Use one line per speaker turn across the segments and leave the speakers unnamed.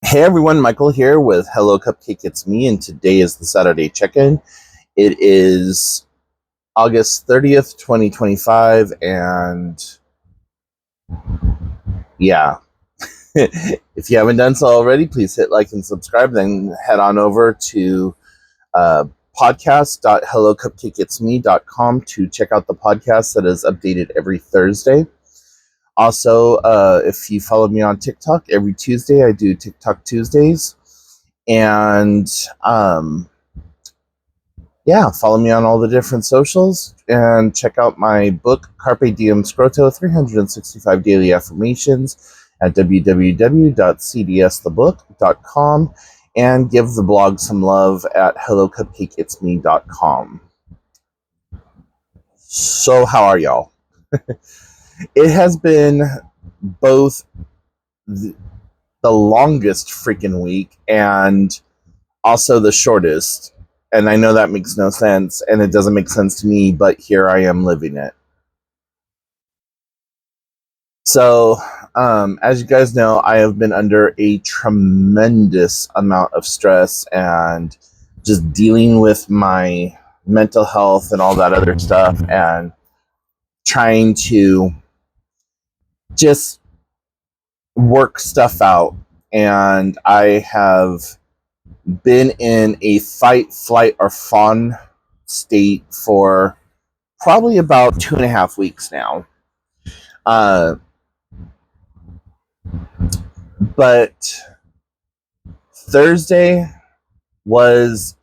Hey everyone, Michael here with Hello Cupcake It's Me, and today is the Saturday check-in. It is August 30th, 2025, and yeah. If you haven't done so already, please hit like and subscribe, then head on over to uh, podcast.hellocupcakeitsme.com to check out the podcast that is updated every Thursday. Also, if you follow me on TikTok, every Tuesday I do TikTok Tuesdays. And follow me on all the different socials and check out my book, Carpe Diem Scroto 365 Daily Affirmations at www.cdsthebook.com and give the blog some love at hellocupcakeitsme.com. So, how are y'all? It has been both the longest freaking week and also the shortest. And I know that makes no sense, and it doesn't make sense to me, but here I am living it. So, as you guys know, I have been under a tremendous amount of stress and just dealing with my mental health and all that other stuff, and trying to just work stuff out. And I have been in a fight, flight, or fawn state for probably about 2.5 weeks now. But Thursday was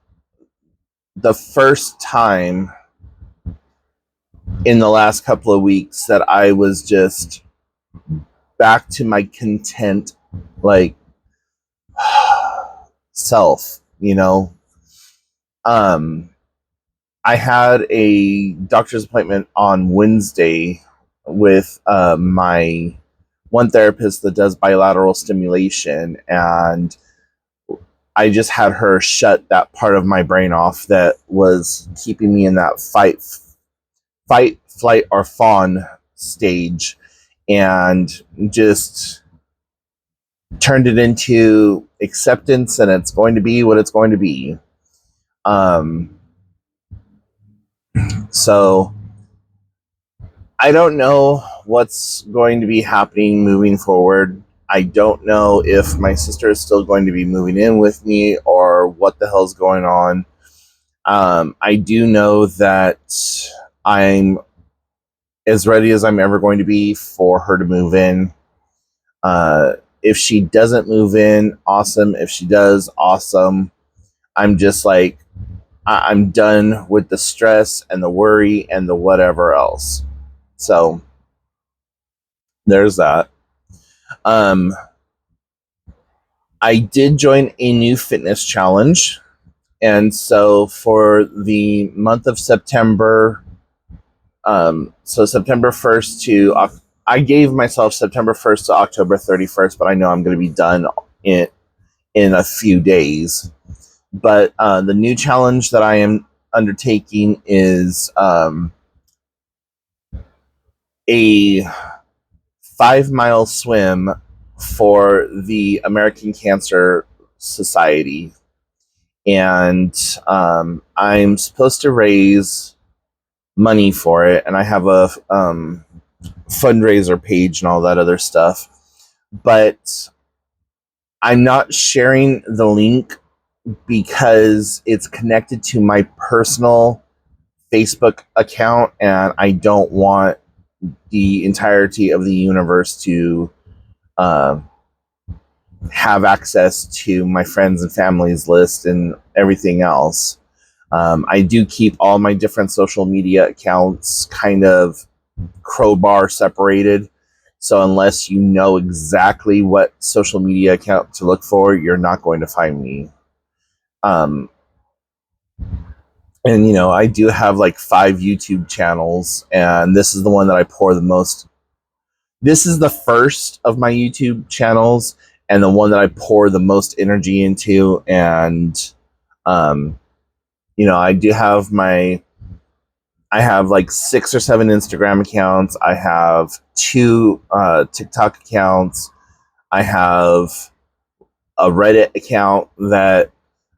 the first time in the last couple of weeks that I was just back to my content, like, self, I had a doctor's appointment on Wednesday with my one therapist that does bilateral stimulation, and I just had her shut that part of my brain off that was keeping me in that fight, flight, or fawn stage, and just turned it into acceptance, and it's going to be what it's going to be. So I don't know what's going to be happening moving forward. I don't know if my sister is still going to be moving in with me or what the hell's going on. I do know that I'm as ready as I'm ever going to be for her to move in. If she doesn't move in, awesome. If she does, awesome. I'm just like, I'm done with the stress and the worry and the whatever else. So there's that. I did join a new fitness challenge. And so for the month of September, so September 1st to, I gave myself September 1st to October 31st, but I know I'm going to be done in a few days. But the new challenge that I am undertaking is a 5-mile swim for the American Cancer Society. And I'm supposed to raise money for it, and I have a fundraiser page and all that other stuff. But I'm not sharing the link because it's connected to my personal Facebook account, and I don't want the entirety of the universe to have access to my friends and family's list and everything else. I do keep all my different social media accounts kind of crowbar separated. So unless you know exactly what social media account to look for, you're not going to find me. And I do have like 5 YouTube channels, and this is the one that I pour the most. This is the first of my YouTube channels, and the one that I pour the most energy into. And I do have I have like 6 or 7 Instagram accounts. I have 2 TikTok accounts. I have a Reddit account that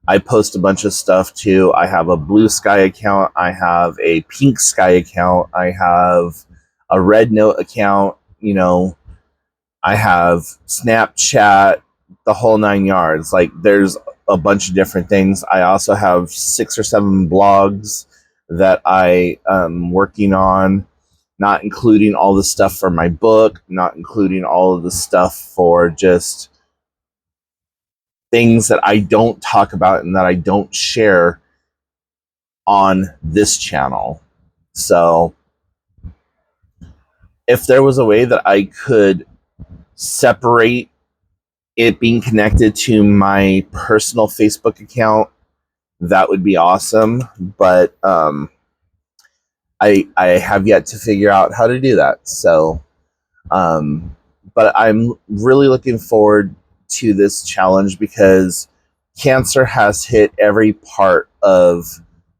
I post a bunch of stuff to. I have a Blue Sky account. I have a Pink Sky account. I have a Red Note account. I have Snapchat, the whole 9 yards. Like, there's a bunch of different things. I also have 6 or 7 blogs that I am working on, not including all the stuff for my book, not including all of the stuff for just things that I don't talk about and that I don't share on this channel. So if there was a way that I could separate it being connected to my personal Facebook account, that would be awesome. But I have yet to figure out how to do that. So, but I'm really looking forward to this challenge because cancer has hit every part of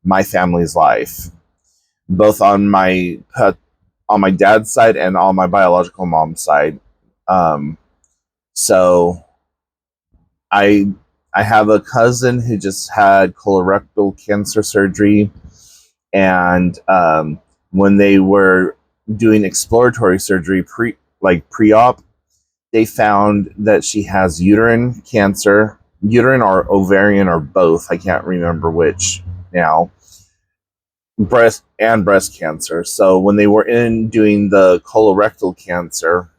my family's life, both on my dad's side and on my biological mom's side. So I have a cousin who just had colorectal cancer surgery, and when they were doing exploratory surgery pre-op, they found that she has uterine cancer, uterine or ovarian or both. I can't remember which now. Breast cancer. So when they were in doing the colorectal cancer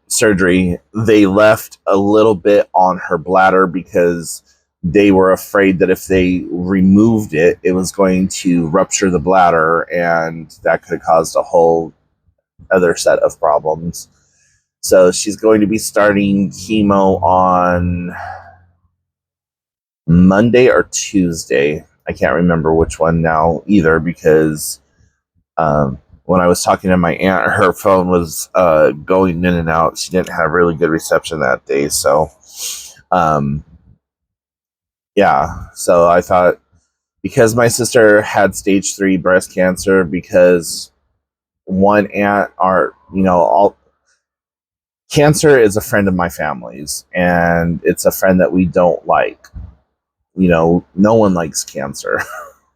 surgery, they left a little bit on her bladder because they were afraid that if they removed it, it was going to rupture the bladder, and that could have caused a whole other set of problems. So she's going to be starting chemo on Monday or Tuesday. I can't remember which one now either, because when I was talking to my aunt, her phone was going in and out. She didn't have really good reception that day. So, yeah. So I thought, because my sister had stage 3 breast cancer, because one aunt cancer is a friend of my family's, and it's a friend that we don't like. No one likes cancer.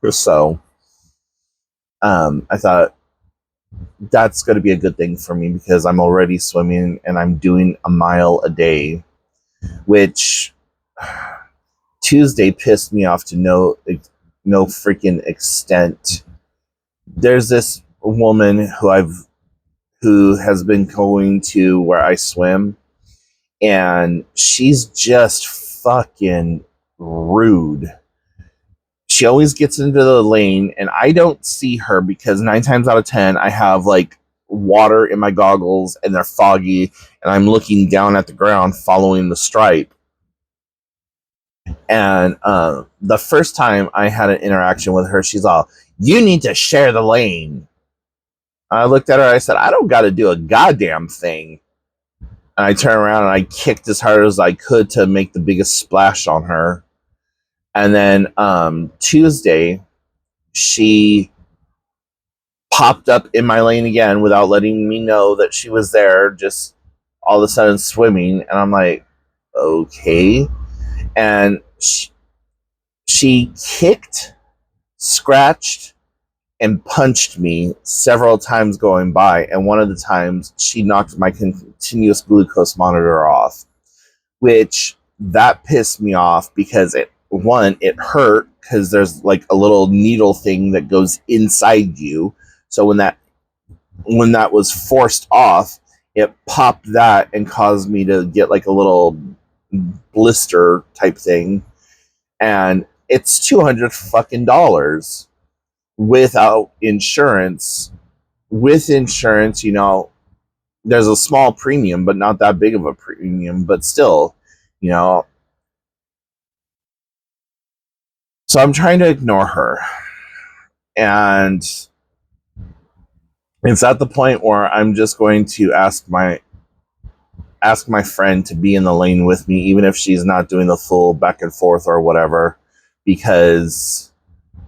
So, I thought that's going to be a good thing for me, because I'm already swimming and I'm doing a mile a day, which Tuesday pissed me off to no freaking extent. There's this woman who has been going to where I swim, and she's just fucking rude. She always gets into the lane, and I don't see her because 9 times out of 10 I have like water in my goggles and they're foggy, and I'm looking down at the ground following the stripe. And the first time I had an interaction with her, she's all, "You need to share the lane." I looked at her, I said, "I don't got to do a goddamn thing." And I turned around and I kicked as hard as I could to make the biggest splash on her. And then Tuesday, she popped up in my lane again without letting me know that she was there, just all of a sudden swimming. And I'm like, okay. And she kicked, scratched, and punched me several times going by. And one of the times she knocked my continuous glucose monitor off, which that pissed me off because it hurt, because there's like a little needle thing that goes inside you. So when that was forced off, it popped that and caused me to get like a little blister type thing. And it's $200 fucking dollars without insurance. With insurance, there's a small premium, but not that big of a premium, but still, So I'm trying to ignore her. And it's at the point where I'm just going to ask my friend to be in the lane with me, even if she's not doing the full back and forth or whatever, because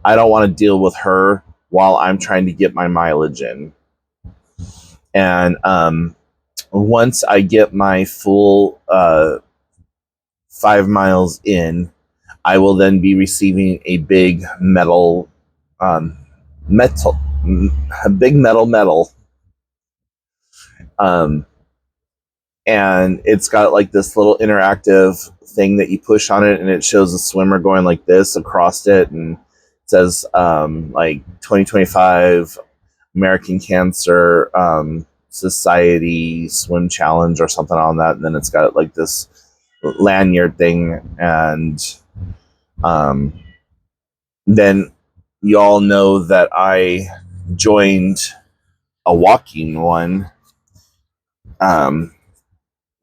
I don't want to deal with her while I'm trying to get my mileage in. And once I get my full 5 miles in, I will then be receiving a big um, metal, a big medal, um, and it's got like this little interactive thing that you push on it, and it shows a swimmer going like this across it, and it says like 2025 American Cancer Society Swim Challenge or something on that, and then it's got like this lanyard thing, and um, then you all know that I joined a walking one.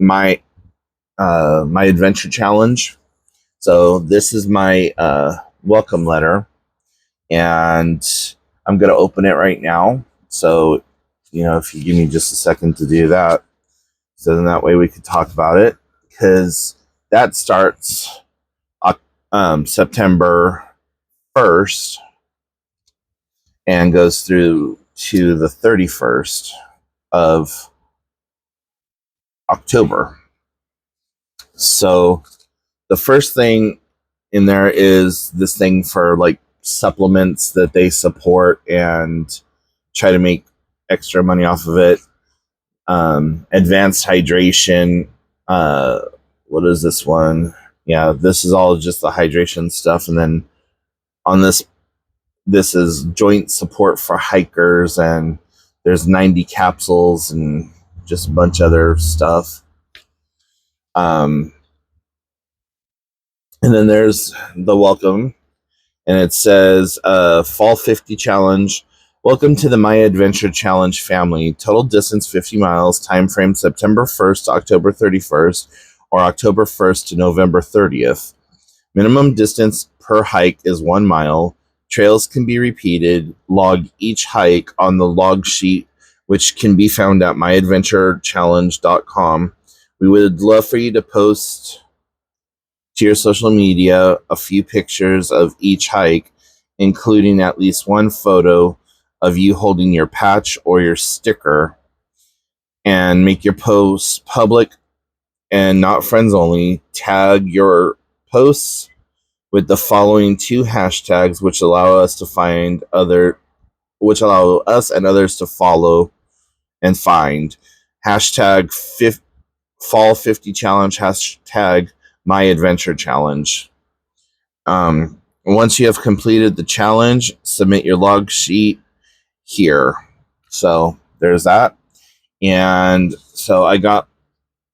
My my adventure challenge. So this is my welcome letter, and I'm gonna open it right now. So if you give me just a second to do that, so then that way we could talk about it, because that starts September 1st and goes through to the 31st of October. So the first thing in there is this thing for like supplements that they support and try to make extra money off of it. Advanced hydration. What is this one? Yeah, this is all just the hydration stuff. And then on this is joint support for hikers, and there's 90 capsules and just a bunch of other stuff. And then there's the welcome, and it says Fall 50 Challenge. Welcome to the My Adventure Challenge family. Total distance 50 miles. Time frame September 1st to October 31st or October 1st to November 30th. Minimum distance per hike is 1 mile. Trails can be repeated. Log each hike on the log sheet, which can be found at myadventurechallenge.com. We would love for you to post to your social media a few pictures of each hike, including at least one photo of you holding your patch or your sticker, and make your posts public and not friends only. Tag your posts with the following 2 hashtags, which allow us and others to follow and find. Hashtag Fall 50 Challenge, hashtag My Adventure Challenge. Once you have completed the challenge, submit your log sheet here. So there's that. And so I got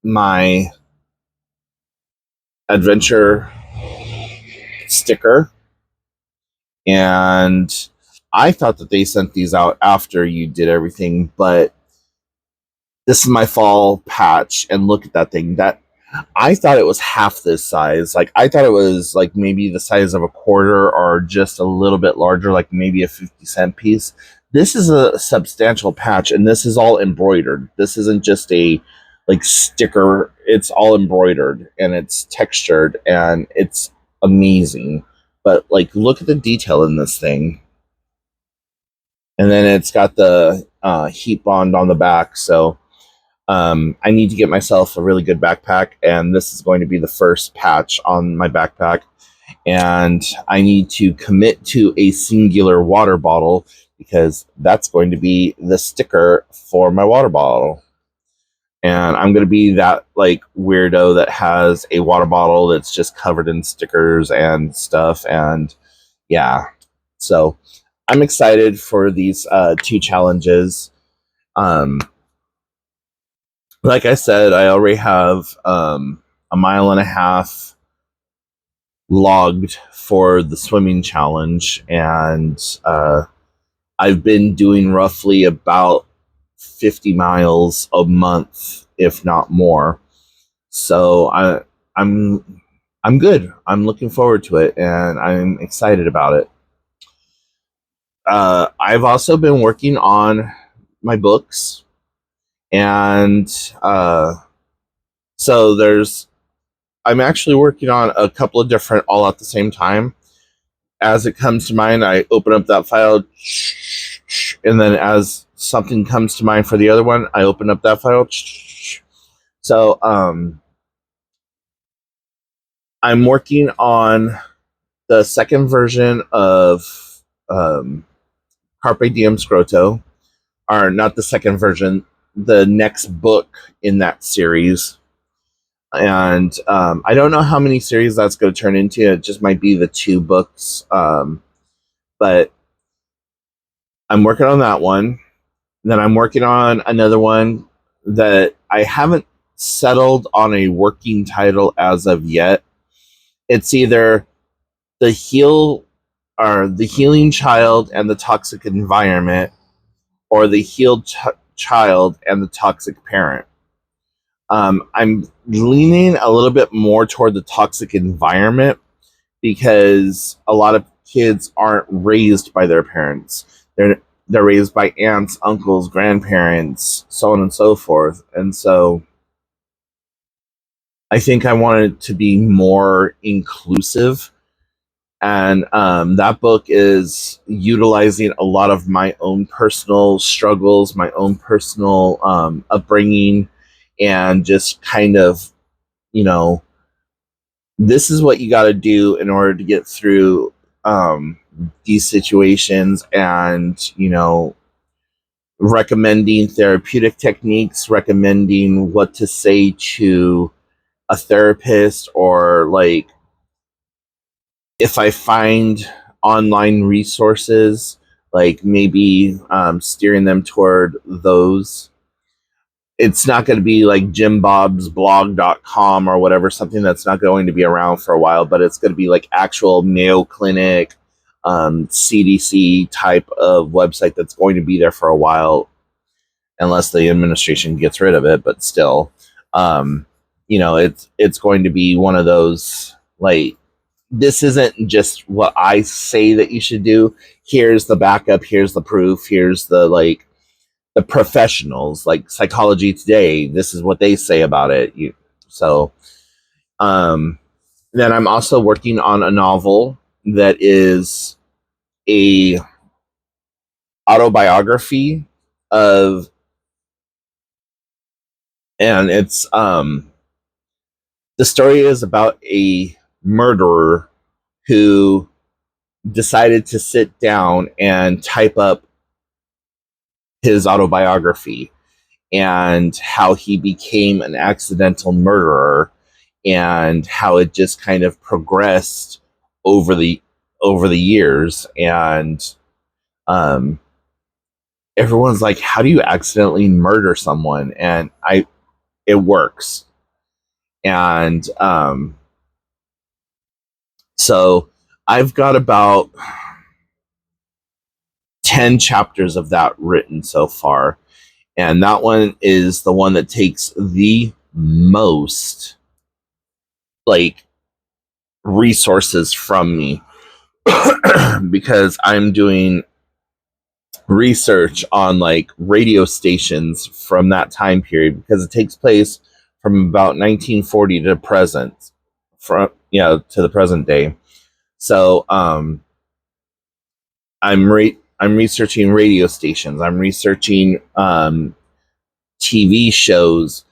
my adventure sticker, and I thought that they sent these out after you did everything, but this is my fall patch, and look at that thing. That I thought it was half this size. Like, I thought it was like maybe the size of a quarter or just a little bit larger, like maybe a 50-cent piece. This is a substantial patch, and this is all embroidered. This isn't just a like sticker. It's all embroidered, and it's textured, and it's amazing. But like, look at the detail in this thing. And then it's got the heat bond on the back. So I need to get myself a really good backpack, and this is going to be the first patch on my backpack. And I need to commit to a singular water bottle, because that's going to be the sticker for my water bottle. And I'm going to be that like weirdo that has a water bottle that's just covered in stickers and stuff. And yeah, so I'm excited for these 2 challenges. Like I said, I already have a mile and a half logged for the swimming challenge, and I've been doing roughly about 50 miles a month, if not more. So I'm good. I'm looking forward to it, and I'm excited about it. I've also been working on my books, and so I'm actually working on a couple of different all at the same time. As it comes to mind, I open up that file, and then as something comes to mind for the other one, I open up that file, So I'm working on the second version of um, Carpe Diem Scroto, or not the second version, the next book in that series. And I don't know how many series that's going to turn into. It just might be the two books. But I'm working on that one. Then I'm working on another one that I haven't settled on a working title as of yet. It's either the heal or the healing child and the toxic environment, or the healed child and the toxic parent. I'm leaning a little bit more toward the toxic environment because a lot of kids aren't raised by their parents. They're raised by aunts, uncles, grandparents, so on and so forth. And so I think I wanted to be more inclusive. And that book is utilizing a lot of my own personal struggles, my own personal upbringing, and just kind of, you know, this is what you got to do in order to get through these situations, and recommending therapeutic techniques, recommending what to say to a therapist, or like if I find online resources, like maybe steering them toward those. It's not going to be like jimbobsblog.com or whatever, something that's not going to be around for a while, but it's going to be like actual Mayo Clinic, CDC type of website that's going to be there for a while, unless the administration gets rid of it. But still, it's going to be one of those, like, this isn't just what I say that you should do. Here's the backup. Here's the proof. Here's the professionals, like Psychology Today. This is what they say about it. So um, then I'm also working on a novel that is a autobiography of, and it's the story is about a murderer who decided to sit down and type up his autobiography, and how he became an accidental murderer, and how it just kind of progressed over the years. And um everyone's like, how do you accidentally murder someone? And it works. And so I've got about 10 chapters of that written so far, and that one is the one that takes the most, like, resources from me, because I'm doing research on like radio stations from that time period, because it takes place from about 1940 to present, from to the present day. So I'm researching radio stations, I'm researching TV shows,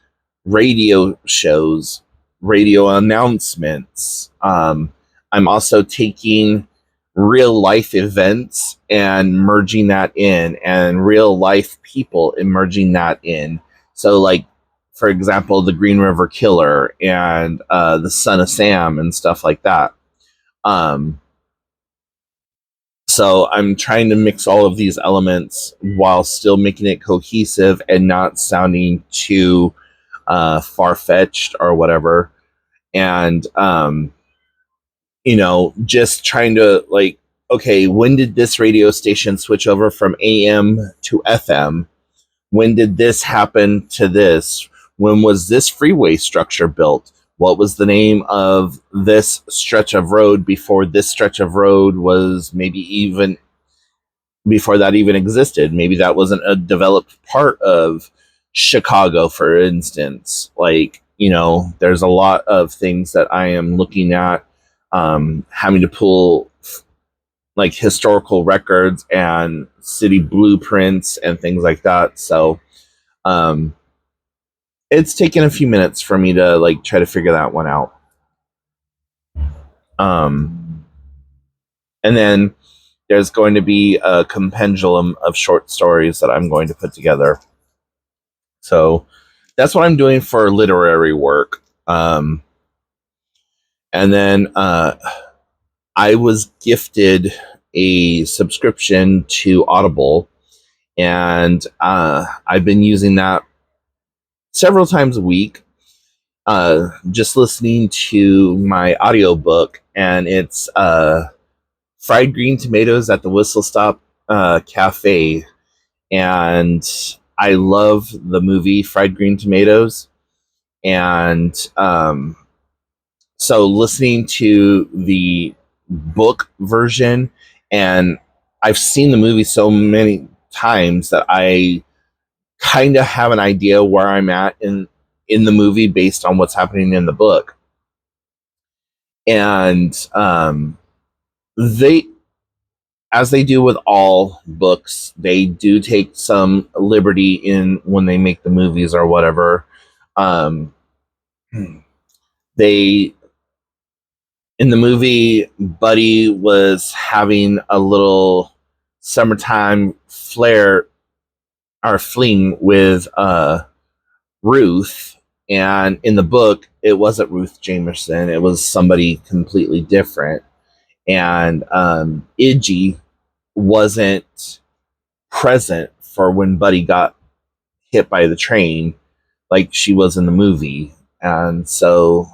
radio shows, radio announcements. I'm also taking real life events and merging that in, and real life people and merging that in. So, like, for example, the Green River Killer and the Son of Sam and stuff like that. Um, so I'm trying to mix all of these elements while still making it cohesive and not sounding too far-fetched or whatever. And just trying to, like, okay, when did this radio station switch over from AM to FM? When did this happen to this? When was this freeway structure built? What was the name of this stretch of road before this stretch of road was, maybe even before that even existed? Maybe that wasn't a developed part of Chicago, for instance. Like, there's a lot of things that I am looking at, having to pull like historical records and city blueprints and things like that. So um, it's taken a few minutes for me to like try to figure that one out. And then there's going to be a compendium of short stories that I'm going to put together. So that's what I'm doing for literary work. And then I was gifted a subscription to Audible, and I've been using that several times a week, just listening to my audiobook, and it's Fried Green Tomatoes at the Whistle Stop Cafe. And I love the movie Fried Green Tomatoes. And so listening to the book version, and I've seen the movie so many times that I kind of have an idea where I'm at in the movie based on what's happening in the book. And they, as they do with all books, they do take some liberty in when they make the movies or whatever. They, in the movie, Buddy was having a little summertime flair or fling with Ruth, and in the book, it wasn't Ruth Jamerson; it was somebody completely different. And Iggy wasn't present for when Buddy got hit by the train, like she was in the movie, and so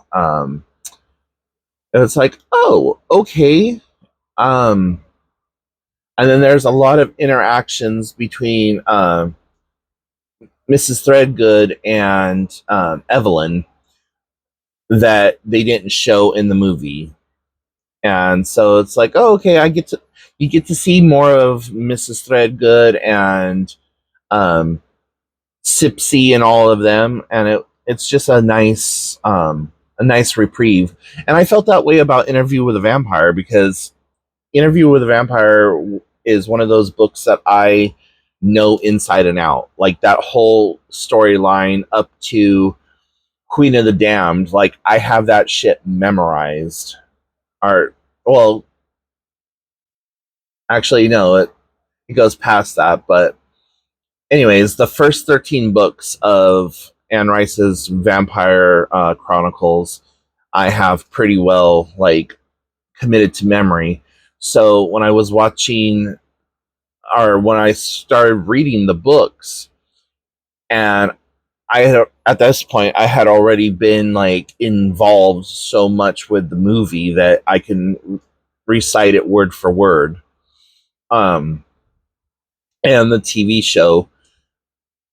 it's like, oh, okay. And then there's a lot of interactions between Mrs. Threadgood and Evelyn that they didn't show in the movie. And so it's like, oh, okay, you get to see more of Mrs. Threadgood and Sipsy and all of them, and it's just a nice reprieve. And I felt that way about Interview with a Vampire, because Interview with a Vampire is one of those books that I know inside and out. Like that whole storyline up to Queen of the Damned, like I have that shit memorized. Or, well, actually, no, it goes past that. But anyways, the first 13 books of Anne Rice's Vampire Chronicles, I have pretty well like committed to memory. So when I was watching, or when I started reading the books, and at this point I had already been like involved so much with the movie that I can recite it word for word. And the TV show,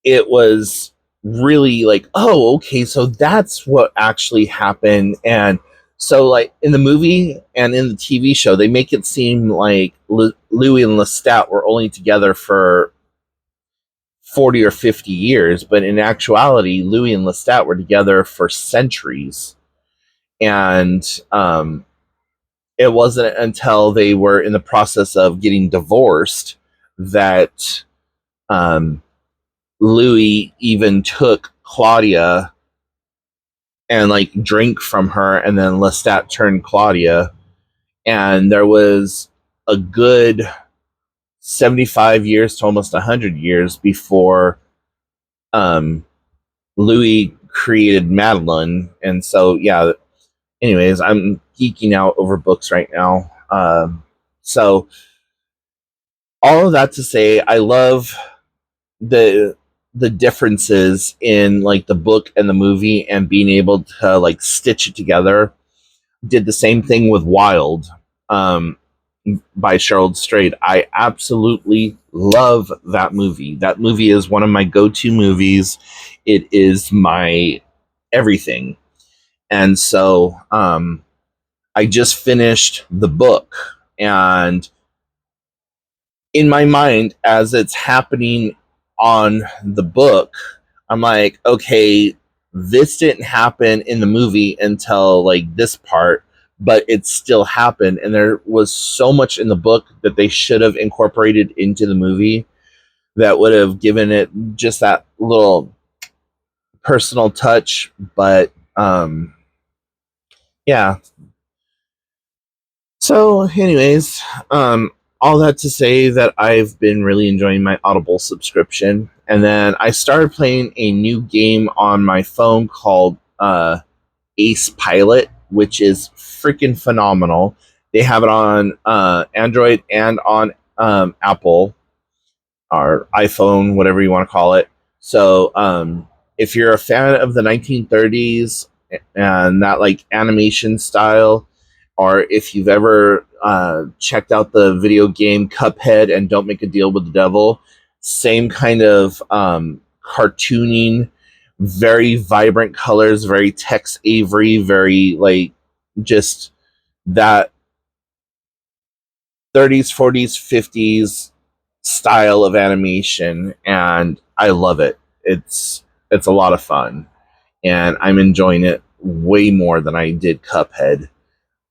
it was really like, oh, okay, so that's what actually happened. And so like in the movie and in the TV show, they make it seem like Louis and Lestat were only together for 40 or 50 years, but in actuality, Louis and Lestat were together for centuries. And it wasn't until they were in the process of getting divorced that Louis even took Claudia and like drank from her, and then Lestat turned Claudia. And there was a good 75 years to almost 100 years before Louis created Madeline. And so, yeah, anyways, I'm geeking out over books right now. So, all of that to say, I love the differences in like the book and the movie, and being able to like stitch it together. Did the same thing with Wild, by Cheryl Strayed. I absolutely love that movie. That movie is one of my go-to movies. It is my everything. And so I just finished the book, and in my mind, as it's happening on the book, I'm like, okay, this didn't happen in the movie until like this part, but it still happened. And there was so much in the book that they should have incorporated into the movie that would have given it just that little personal touch, but yeah. So, anyways, all that to say that I've been really enjoying my Audible subscription, and then I started playing a new game on my phone called Ace Pilot, which is freaking phenomenal. They have it on Android and on Apple or iPhone, whatever you want to call it. So, if you're a fan of the 1930s and that like animation style, or if you've ever checked out the video game Cuphead and Don't Make a Deal with the Devil, same kind of cartooning, very vibrant colors, very Tex Avery, very like just that 30s, 40s, 50s style of animation, and I love it. It's a lot of fun, and I'm enjoying it way more than I did Cuphead.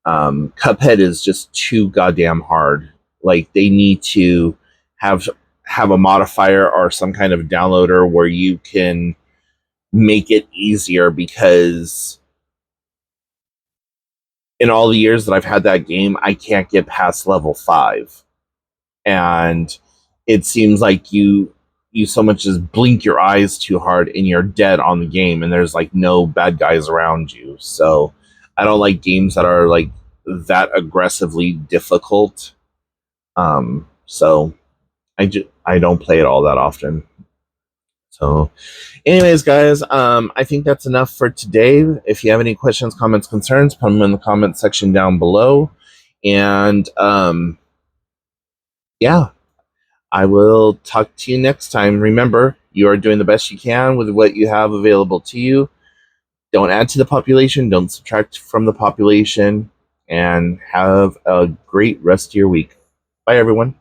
Cuphead is just too goddamn hard. Like they need to have have a modifier or some kind of downloader where you can make it easier, because in all the years that I've had that game, I can't get past level 5. And it seems like you so much as blink your eyes too hard and you're dead on the game, and there's like no bad guys around you. So I don't like games that are like that aggressively difficult. So I don't play it all that often. So anyways, guys, I think that's enough for today. If you have any questions, comments, concerns, put them in the comment section down below. And yeah, I will talk to you next time. Remember, you are doing the best you can with what you have available to you. Don't add to the population, don't subtract from the population, and have a great rest of your week. Bye, everyone.